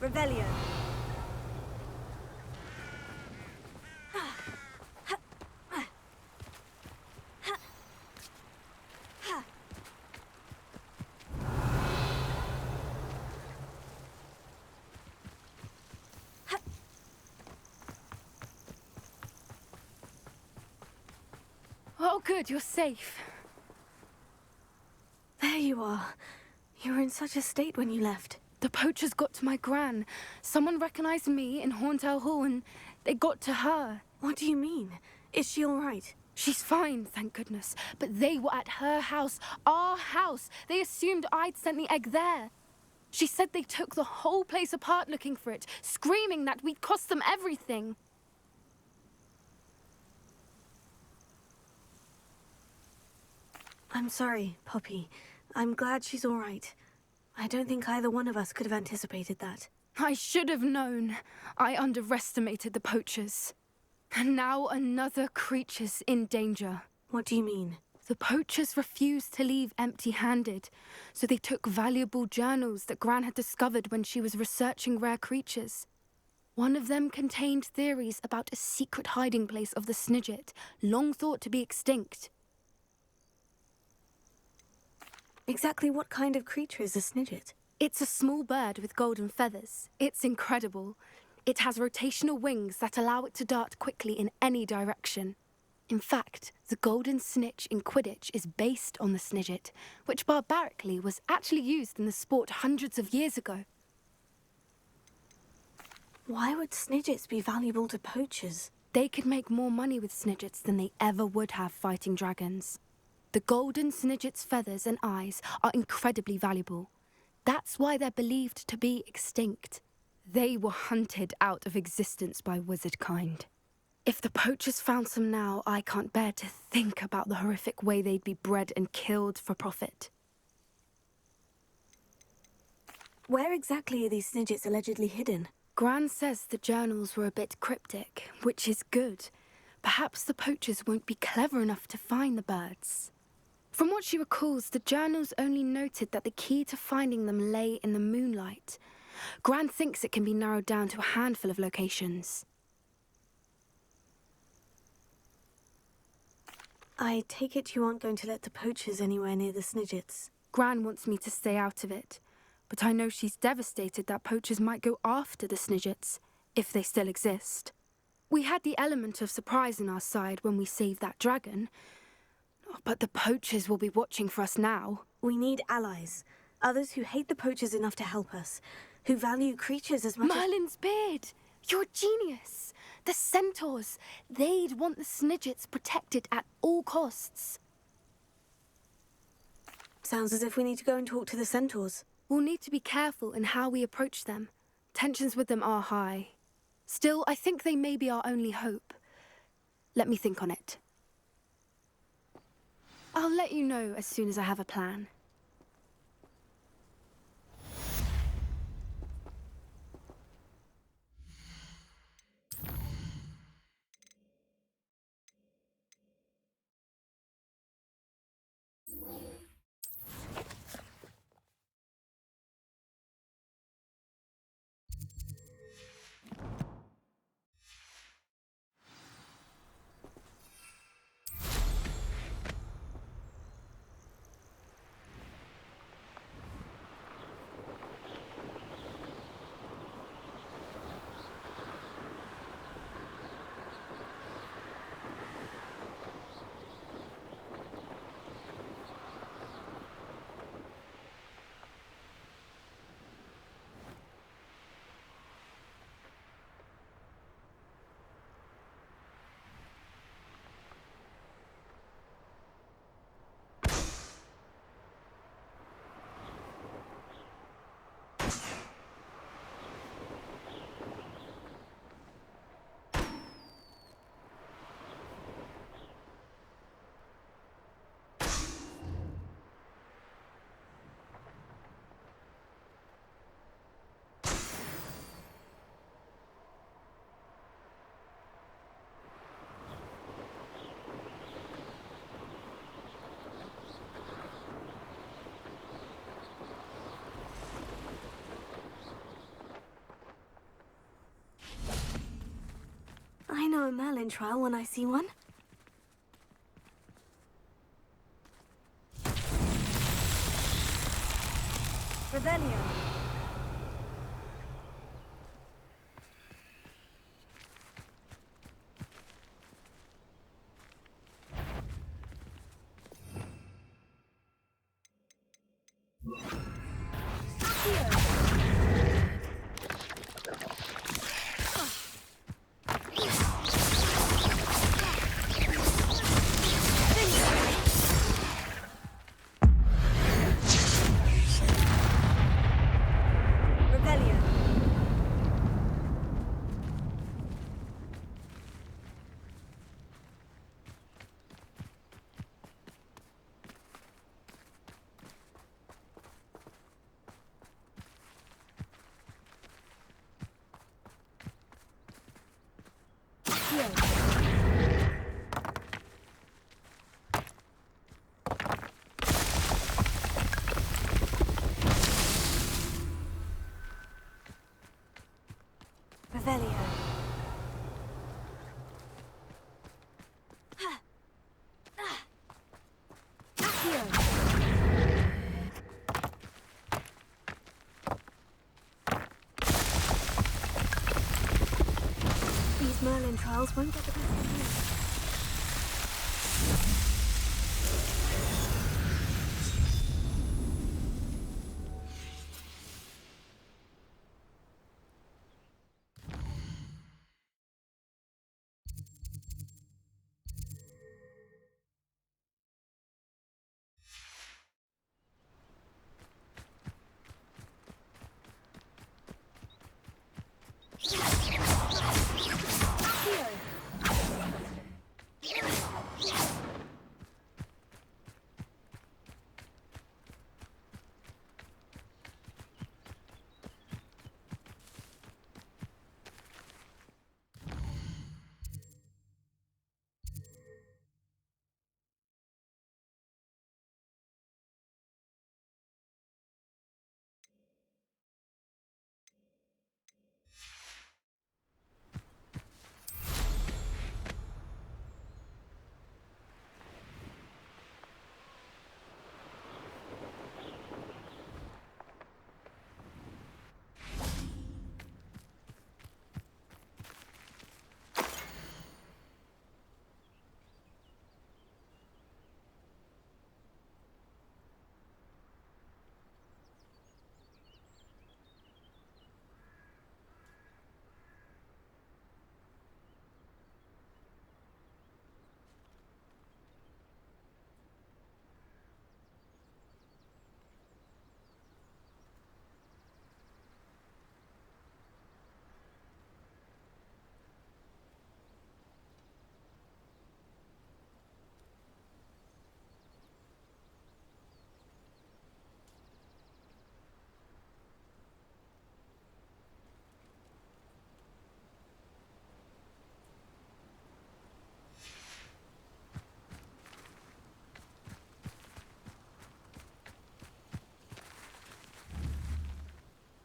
Revelio. Oh, good, you're safe. There you are. You were in such a state when you left. The poachers got to my gran. Someone recognized me in Horntail Hall and they got to her. What do you mean? Is she all right? She's fine, thank goodness. But they were at her house, our house. They assumed I'd sent the egg there. She said they took the whole place apart looking for it, screaming that we'd cost them everything. I'm sorry, Poppy. I'm glad she's all right. I don't think either one of us could have anticipated that. I should have known. I underestimated the poachers. And now another creature's in danger. What do you mean? The poachers refused to leave empty-handed, so they took valuable journals that Gran had discovered when she was researching rare creatures. One of them contained theories about a secret hiding place of the Snidget, long thought to be extinct. Exactly what kind of creature is a Snidget? It's a small bird with golden feathers. It's incredible. It has rotational wings that allow it to dart quickly in any direction. In fact, the golden snitch in Quidditch is based on the Snidget, which barbarically was actually used in the sport hundreds of years ago. Why would Snidgets be valuable to poachers? They could make more money with Snidgets than they ever would have fighting dragons. The golden Snidget's feathers and eyes are incredibly valuable. That's why they're believed to be extinct. They were hunted out of existence by wizard kind. If the poachers found some now, I can't bear to think about the horrific way they'd be bred and killed for profit. Where exactly are these Snidgets allegedly hidden? Gran says the journals were a bit cryptic, which is good. Perhaps the poachers won't be clever enough to find the birds. From what she recalls, the journals only noted that the key to finding them lay in the moonlight. Gran thinks it can be narrowed down to a handful of locations. I take it you aren't going to let the poachers anywhere near the Snidgets. Gran wants me to stay out of it, but I know she's devastated that poachers might go after the Snidgets, if they still exist. We had the element of surprise on our side when we saved that dragon, but the poachers will be watching for us now. We need allies. Others who hate the poachers enough to help us. Who value creatures as much Merlin's beard! You're a genius! The centaurs! They'd want the Snidgets protected at all costs. Sounds as if we need to go and talk to the centaurs. We'll need to be careful in how we approach them. Tensions with them are high. Still, I think they may be our only hope. Let me think on it. I'll let you know as soon as I have a plan. know a Merlin trial when I see one. Revelio. Revelio. These Merlin trials won't get the best of me.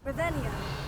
Revelio.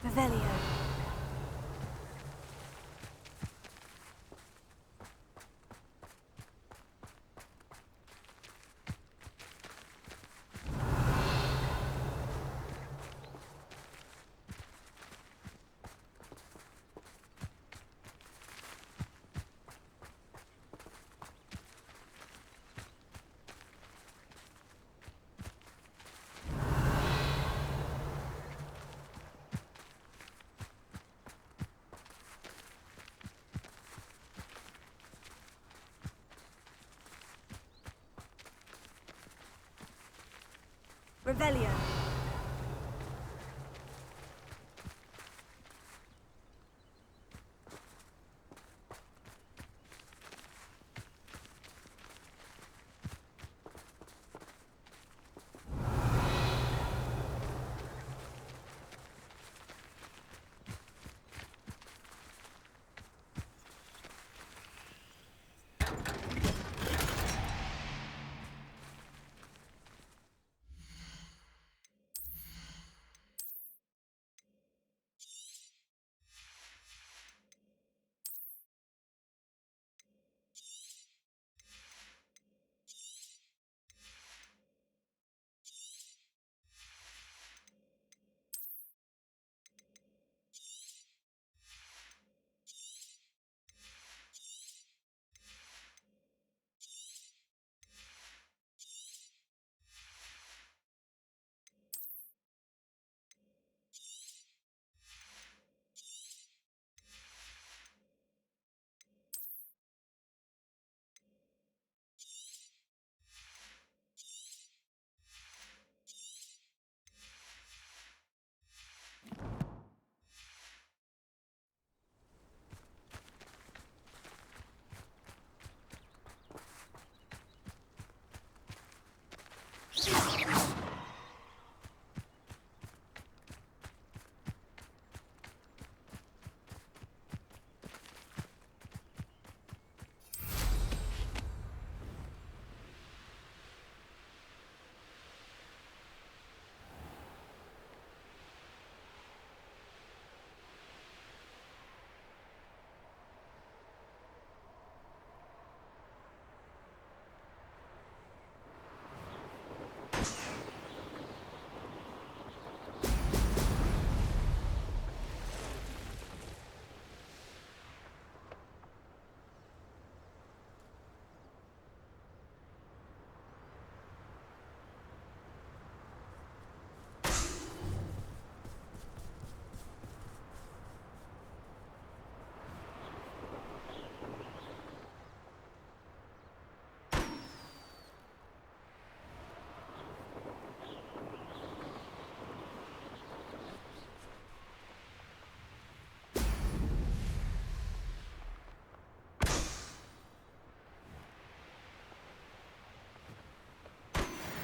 Revelio. Revelio.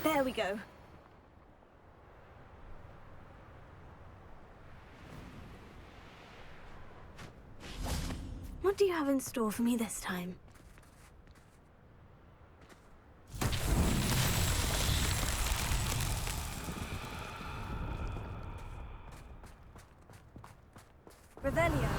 There we go. What do you have in store for me this time? Revelio.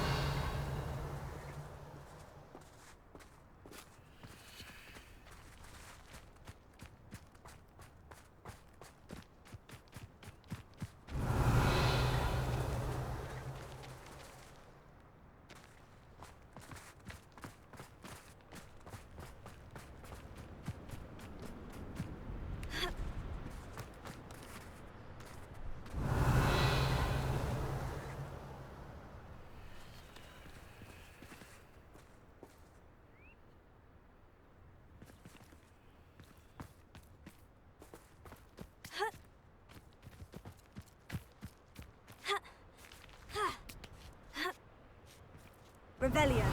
Revelio.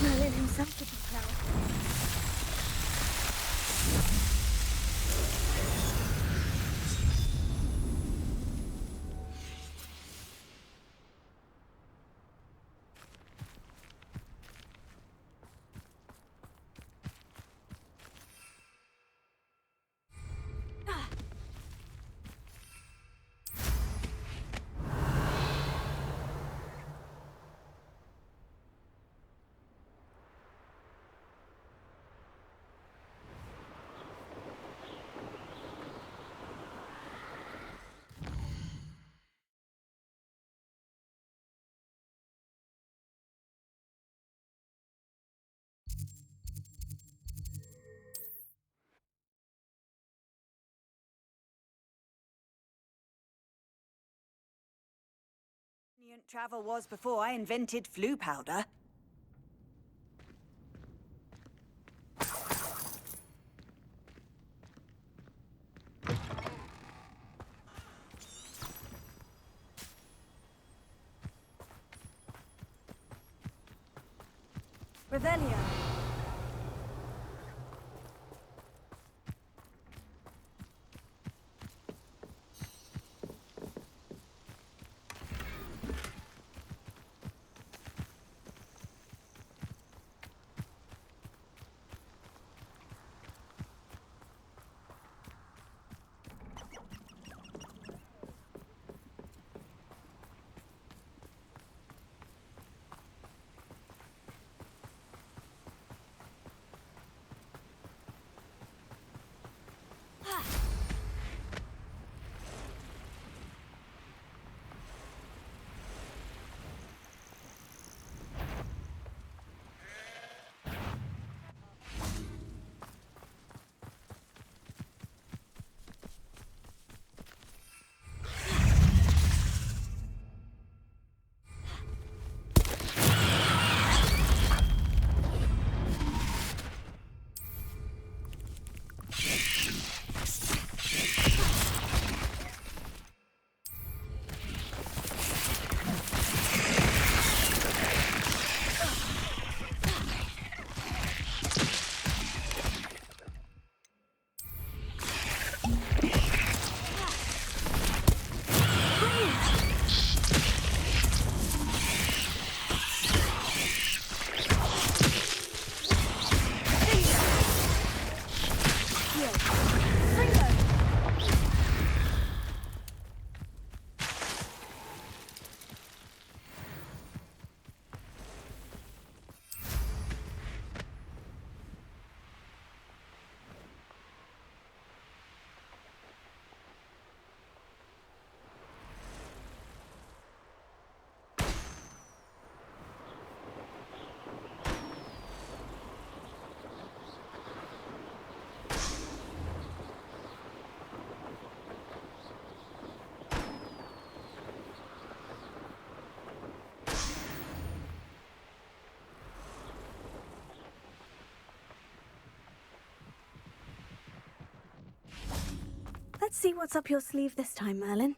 Merlin himself would be proud. Travel was before I invented flu powder. Revelio. Let's see what's up your sleeve this time, Merlin.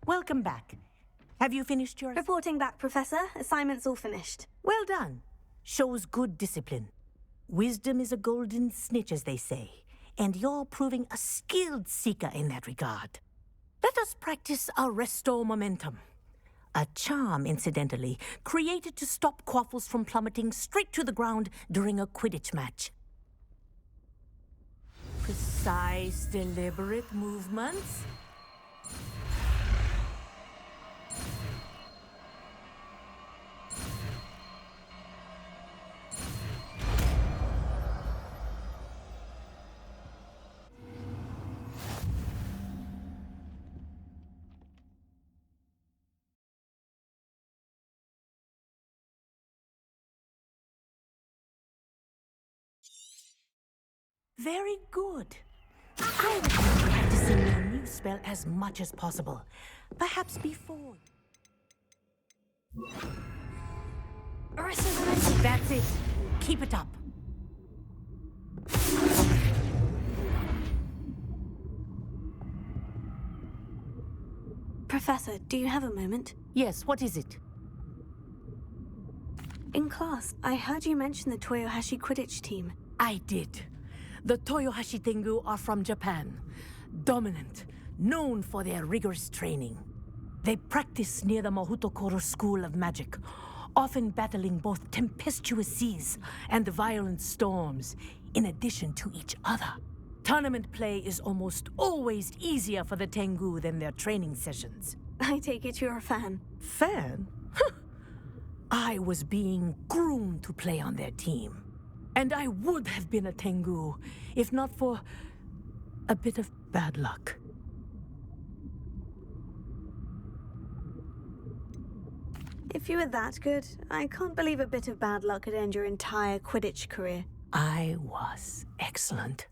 Welcome back. Have you finished your... Reporting back, Professor. Assignment's all finished. Well done. Shows good discipline. Wisdom is a golden snitch, as they say. And you're proving a skilled seeker in that regard. Let us practice our restore momentum. A charm, incidentally, created to stop quaffles from plummeting straight to the ground during a Quidditch match. Precise, deliberate movements. Very good. I would be practicing your new spell as much as possible. Perhaps before... That's it. Keep it up. Professor, do you have a moment? Yes, what is it? In class, I heard you mention the Toyohashi Quidditch team. I did. The Toyohashi Tengu are from Japan. Dominant, known for their rigorous training. They practice near the Mahutokoro School of Magic, often battling both tempestuous seas and violent storms, in addition to each other. Tournament play is almost always easier for the Tengu than their training sessions. I take it you're a fan. Fan? I was being groomed to play on their team. And I would have been a Tengu, if not for a bit of bad luck. If you were that good, I can't believe a bit of bad luck could end your entire Quidditch career. I was excellent.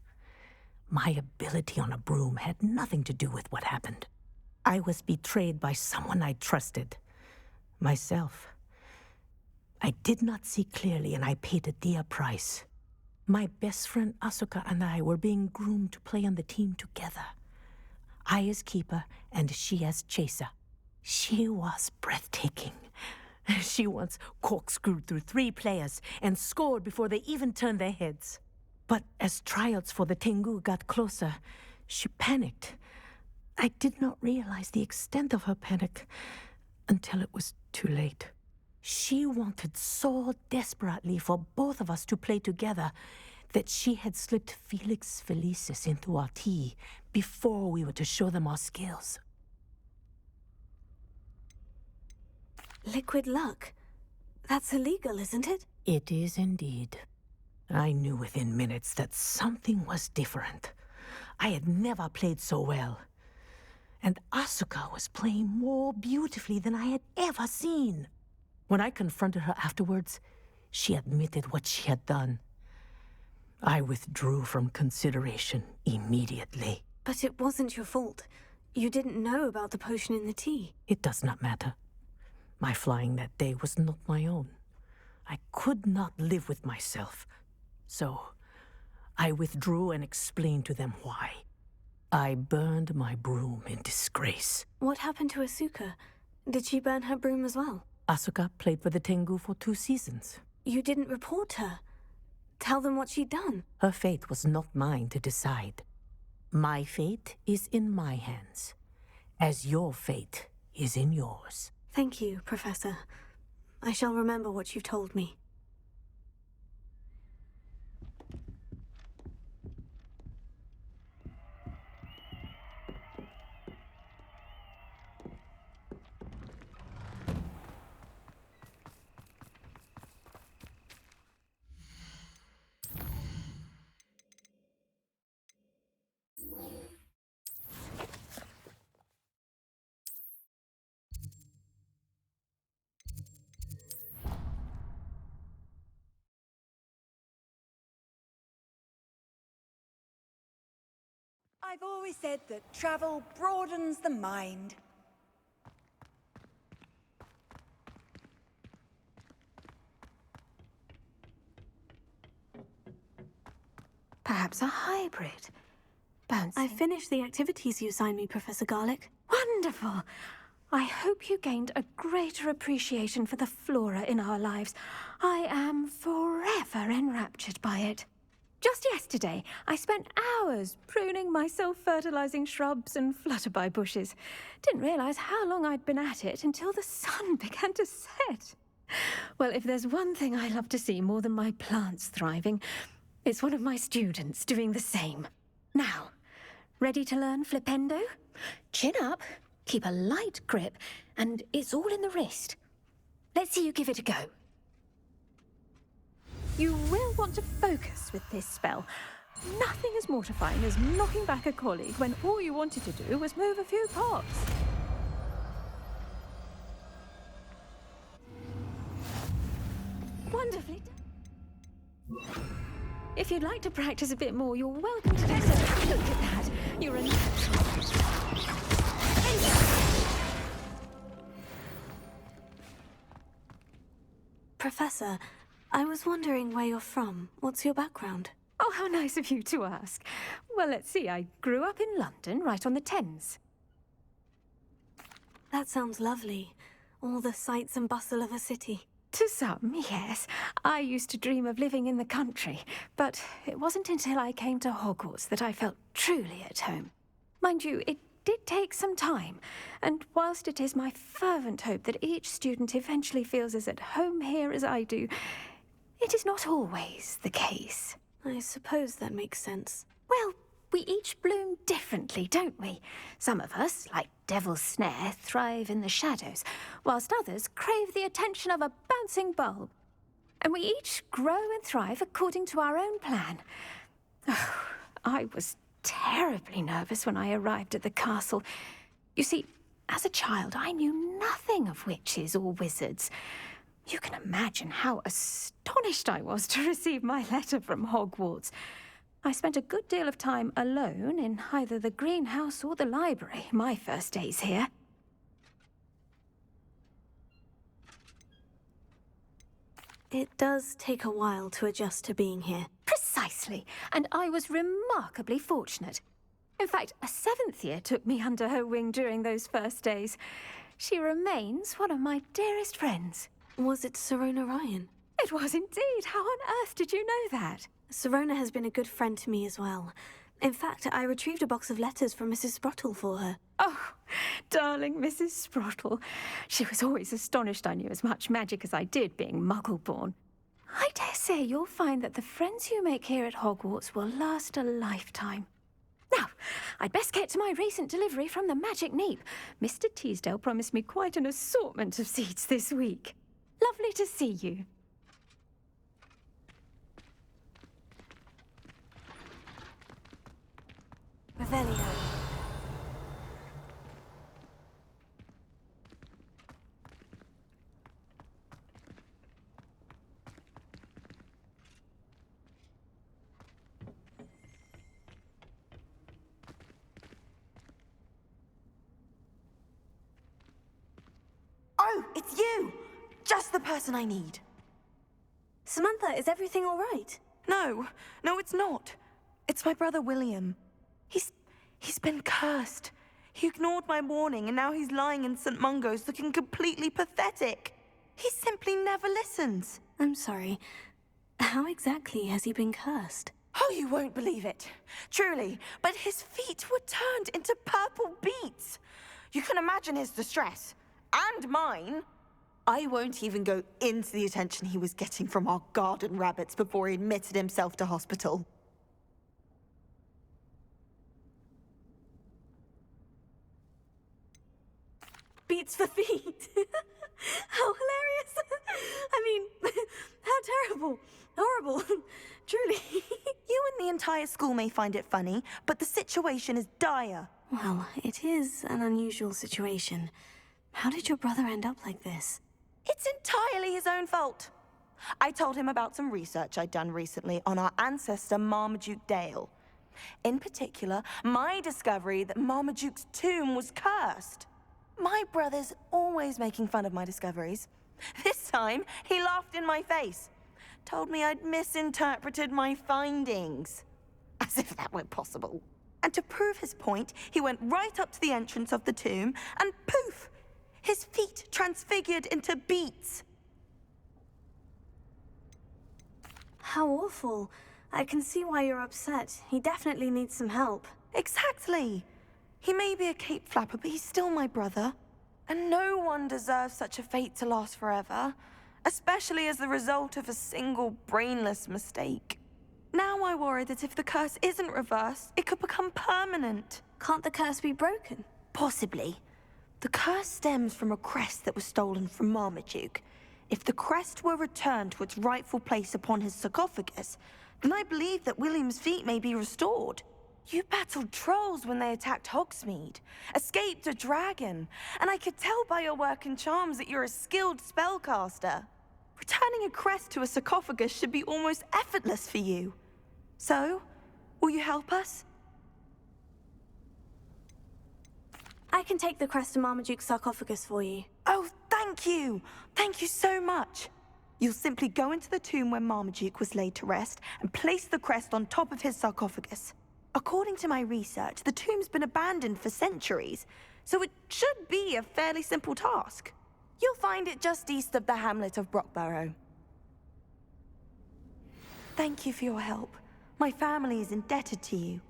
My ability on a broom had nothing to do with what happened. I was betrayed by someone I trusted. Myself. I did not see clearly, and I paid a dear price. My best friend Asuka and I were being groomed to play on the team together. I as keeper, and she as chaser. She was breathtaking. She once corkscrewed through 3 players and scored before they even turned their heads. But as tryouts for the Tengu got closer, she panicked. I did not realize the extent of her panic until it was too late. She wanted so desperately for both of us to play together that she had slipped Felix Felicis into our tea before we were to show them our skills. Liquid luck? That's illegal, isn't it? It is indeed. I knew within minutes that something was different. I had never played so well. And Asuka was playing more beautifully than I had ever seen. When I confronted her afterwards, she admitted what she had done. I withdrew from consideration immediately. But it wasn't your fault. You didn't know about the potion in the tea. It does not matter. My flying that day was not my own. I could not live with myself. So, I withdrew and explained to them why. I burned my broom in disgrace. What happened to Asuka? Did she burn her broom as well? Asuka played for the Tengu for 2 seasons. You didn't report her. Tell them what she'd done. Her fate was not mine to decide. My fate is in my hands, as your fate is in yours. Thank you, Professor. I shall remember what you've told me. I've always said that travel broadens the mind. Perhaps a hybrid. Bouncy. I finished the activities you assigned me, Professor Garlick. Wonderful. I hope you gained a greater appreciation for the flora in our lives. I am forever enraptured by it. Just yesterday, I spent hours pruning my self-fertilizing shrubs and flutterby bushes. Didn't realize how long I'd been at it until the sun began to set. Well, if there's one thing I love to see more than my plants thriving, it's one of my students doing the same. Now, ready to learn flipendo? Chin up, keep a light grip, and it's all in the wrist. Let's see you give it a go. You will want to focus with this spell. Nothing as mortifying as knocking back a colleague when all you wanted to do was move a few pots. Wonderfully done. If you'd like to practice a bit more, you're welcome to do so. Look at that. You're a natural. Professor, I was wondering where you're from. What's your background? Oh, how nice of you to ask. Well, let's see. I grew up in London, right on the Thames. That sounds lovely. All the sights and bustle of a city. To some, yes. I used to dream of living in the country, but it wasn't until I came to Hogwarts that I felt truly at home. Mind you, it did take some time, and whilst it is my fervent hope that each student eventually feels as at home here as I do, it is not always the case. I suppose that makes sense. Well, we each bloom differently, don't we? Some of us, like Devil's Snare, thrive in the shadows, whilst others crave the attention of a bouncing bulb. And we each grow and thrive according to our own plan. Oh, I was terribly nervous when I arrived at the castle. You see, as a child, I knew nothing of witches or wizards. You can imagine how astonished I was to receive my letter from Hogwarts. I spent a good deal of time alone in either the greenhouse or the library my first days here. It does take a while to adjust to being here. Precisely, and I was remarkably fortunate. In fact, a 7th year took me under her wing during those first days. She remains one of my dearest friends. Was it Serona Ryan? It was indeed. How on earth did you know that? Serona has been a good friend to me as well. In fact, I retrieved a box of letters from Mrs. Sprottle for her. Oh, darling Mrs. Sprottle. She was always astonished I knew as much magic as I did, being Muggle-born. I dare say you'll find that the friends you make here at Hogwarts will last a lifetime. Now, I'd best get to my recent delivery from the Magic Neep. Mr. Teasdale promised me quite an assortment of seeds this week. Lovely to see you. Revelio. Oh, it's you! Just the person I need. Samantha, is everything all right? No, it's not. It's my brother William. He's been cursed. He ignored my warning and now he's lying in St. Mungo's looking completely pathetic. He simply never listens. I'm sorry. How exactly has he been cursed? Oh, you won't believe it. Truly, but his feet were turned into purple beets. You can imagine his distress. And mine. I won't even go into the attention he was getting from our garden rabbits before he admitted himself to hospital. Beats for feet. How hilarious. I mean, how terrible. Horrible. Truly. You and the entire school may find it funny, but the situation is dire. Well, it is an unusual situation. How did your brother end up like this? It's entirely his own fault. I told him about some research I'd done recently on our ancestor Marmaduke Dale. In particular, my discovery that Marmaduke's tomb was cursed. My brother's always making fun of my discoveries. This time, he laughed in my face. Told me I'd misinterpreted my findings. As if that were possible. And to prove his point, he went right up to the entrance of the tomb and poof! His feet transfigured into beets. How awful. I can see why you're upset. He definitely needs some help. Exactly. He may be a cape flapper, but he's still my brother. And no one deserves such a fate to last forever, especially as the result of a single brainless mistake. Now I worry that if the curse isn't reversed, it could become permanent. Can't the curse be broken? Possibly. The curse stems from a crest that was stolen from Marmaduke. If the crest were returned to its rightful place upon his sarcophagus, then I believe that William's feet may be restored. You battled trolls when they attacked Hogsmeade, escaped a dragon, and I could tell by your work and charms that you're a skilled spellcaster. Returning a crest to a sarcophagus should be almost effortless for you. So, will you help us? I can take the crest to Marmaduke's sarcophagus for you. Oh, thank you! Thank you so much! You'll simply go into the tomb where Marmaduke was laid to rest and place the crest on top of his sarcophagus. According to my research, the tomb's been abandoned for centuries, so it should be a fairly simple task. You'll find it just east of the hamlet of Brockborough. Thank you for your help. My family is indebted to you.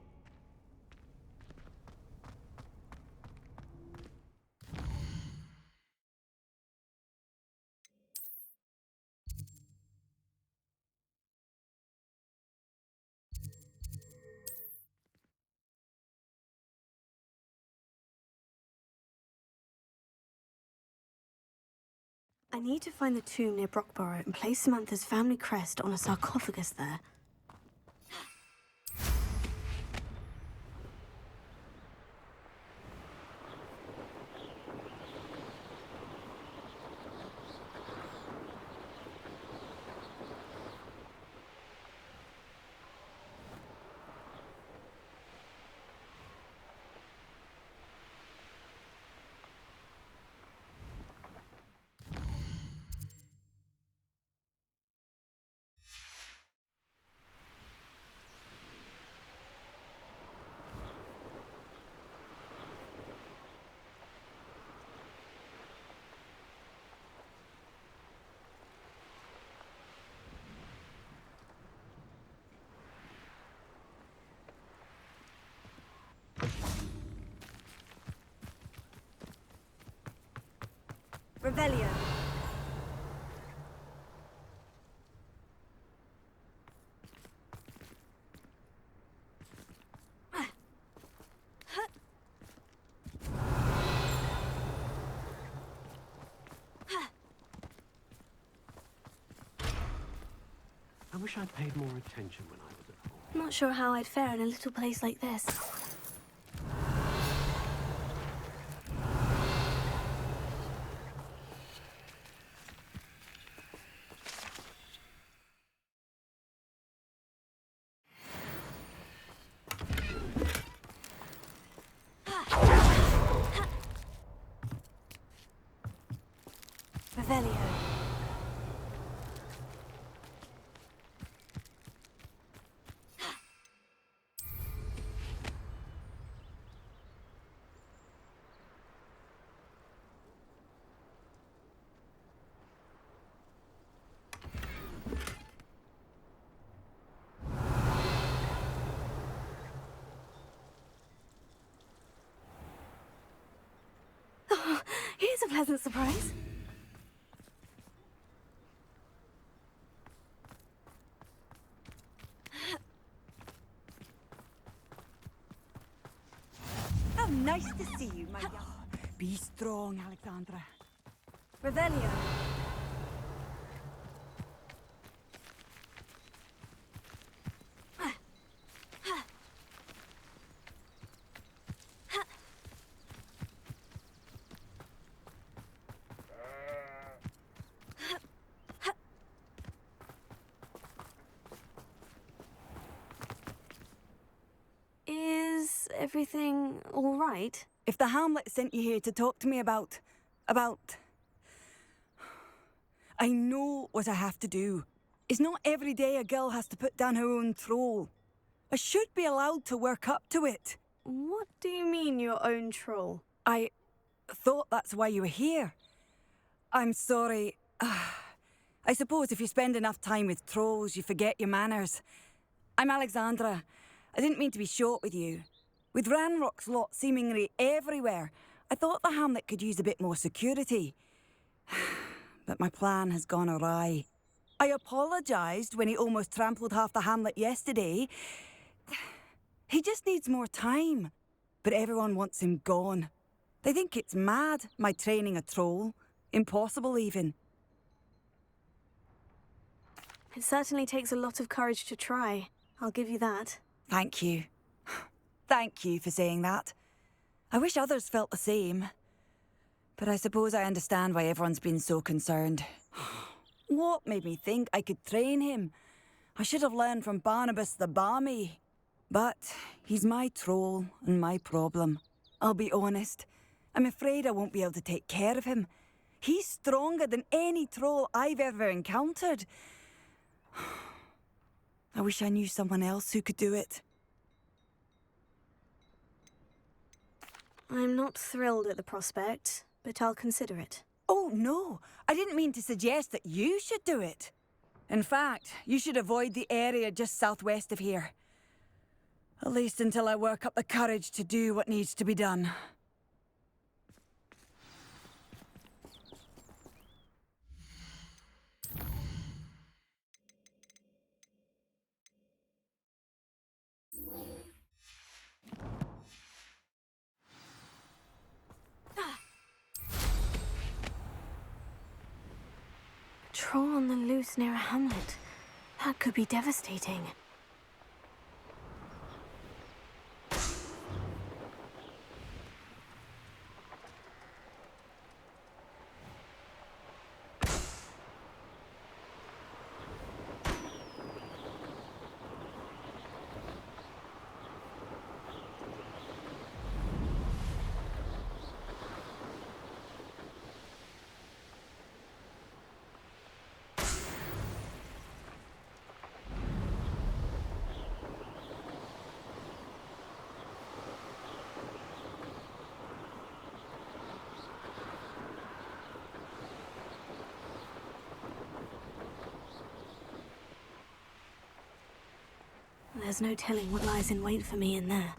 I need to find the tomb near Brockborough and place Samantha's family crest on a sarcophagus there. Revelio. I wish I'd paid more attention when I was at home. Not sure how I'd fare in a little place like this. Revelio. Oh, here's a pleasant surprise. How nice to see you, my young. Be strong, Alexandra. Revelio. Is everything all right? If the Hamlet sent you here to talk to me about... I know what I have to do. It's not every day a girl has to put down her own troll. I should be allowed to work up to it. What do you mean, your own troll? thought that's why you were here. I'm sorry. I suppose if you spend enough time with trolls, you forget your manners. I'm Alexandra. I didn't mean to be short with you. With Ranrock's lot seemingly everywhere, I thought the hamlet could use a bit more security. But my plan has gone awry. I apologised when he almost trampled half the hamlet yesterday. He just needs more time. But everyone wants him gone. They think it's mad, my training a troll. Impossible, even. It certainly takes a lot of courage to try. I'll give you that. Thank you. Thank you for saying that. I wish others felt the same. But I suppose I understand why everyone's been so concerned. What made me think I could train him? I should have learned from Barnabas the Barmy. But he's my troll and my problem. I'll be honest. I'm afraid I won't be able to take care of him. He's stronger than any troll I've ever encountered. I wish I knew someone else who could do it. I'm not thrilled at the prospect, but I'll consider it. Oh, no. I didn't mean to suggest that you should do it. In fact, you should avoid the area just southwest of here. At least until I work up the courage to do what needs to be done. Troll on the loose near a hamlet. That could be devastating. There's no telling what lies in wait for me in there.